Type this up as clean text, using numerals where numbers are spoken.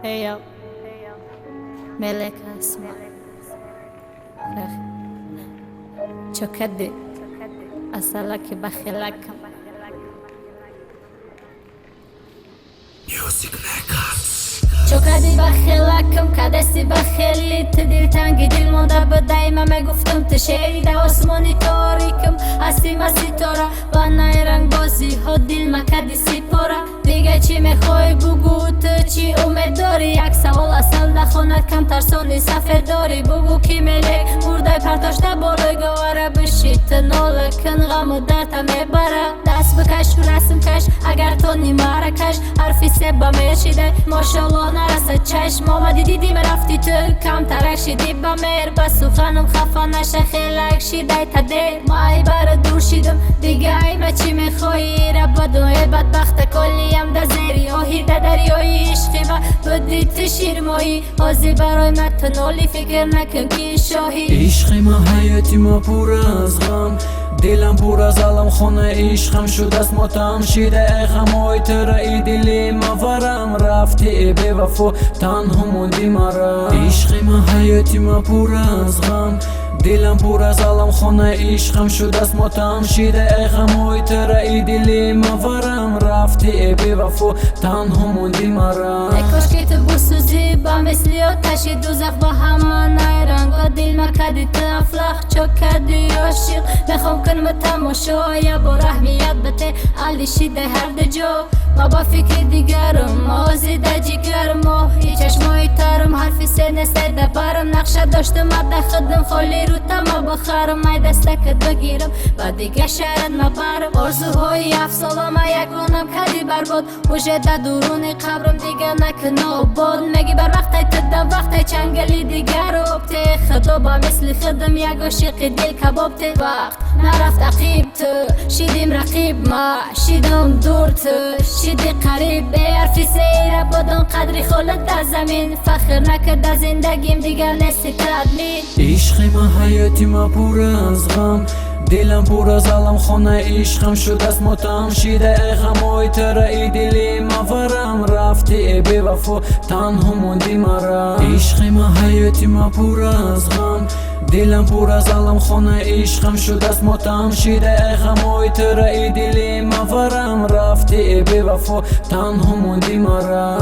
Eyo Melek Asma Chokadi Asalaki Bakhilaka Music Records چوکدی بخیلکم کدستی بخیلی تدیل تنگی دل مونده به دایما میگفتم تشیده آسمانی تاریکم هستی مسی تورا و نای رنگ بازی ها دل مکدی سیپورا دیگه چی میخوای بگو تو چی امید داری یک سوال اصل نخوند کم ترسانی سفر داری بگو کی ملک مردای پرتاشته بالای گواره بشی تناله کن غم و درد میبره دست بکش و رسم کش اگر تو نیماره کش حرفی سبا میشیده ماشالله نرسه چشم آمدی دیدی رفتی تو کم ترک شیدی با میر بس سخنم خفا نشه خیلک شیده تا دیر ما ای بر دور شیدم دیگه ای به چی میخوایی را بدوی بدبخت کلیم ده زیری آهی ده دریایی عشقی و بدی تشیر مایی آزی برای متنالی فکر نکن که شاهی عشق ما حیاتی ما پر از غم دلم پر از علم خونه عشقم شد از ماتم شیده ای غمای تر ای دلی ما ورم رفتی ای بی وفا تنها موندی مرا عشق ما حیاتی ما پر از غم دلم پر از علم خونه عشقم شد از ماتم شیده ای غمای تر ای دلی ما ورم رفتی ای بی وفا تنها موندی مرا ای کاش که تو بسوزی با مثلی آتش دوزخ با همان ای رنگا دل مکدی تو افلاخ چوکدی عاشق میخوام کنم تماشا با رحمیت بته علی شیده هر ده جا ما با فکر دیگرم آزیده جیگرم و هیچ چشمای ترم حرفی سه نسته ده برم نقشه داشتم ده خودم خالی رو تما بخرم ای دستکت بگیرم و دیگه شرد مبرم آرزوهای افسالم یک رونم کدی برباد وجه ده درون قبرم دیگه نکنه آباد میگی بر وقتی تده وقتی چنگلی دیگر رو ابته خدا با مثل خودم یک عاشق دل کباب ته وقت نرفت عقیب تو شیدیم رقیب ما شیدم دور تو شیدی قریب به حرفی سیره بدون قدری خالد در زمین فخر نکرد از زندگیم دیگر نسی تدمین عشق ما حیاتی ما پر از غم دلم پر از علم خونه عشقم شد از ماتم شیده ای غمای تر ای دلی ما ورم رفتی ای بی وفا تنها موندی مرا عشق ما حیاتی ما پر از غم دلم پر از علم خونه عشقم شد از ماتم شیده ای غمای تر ای دلی ما ورم رفتی ای بی وفا تنها موندی مرا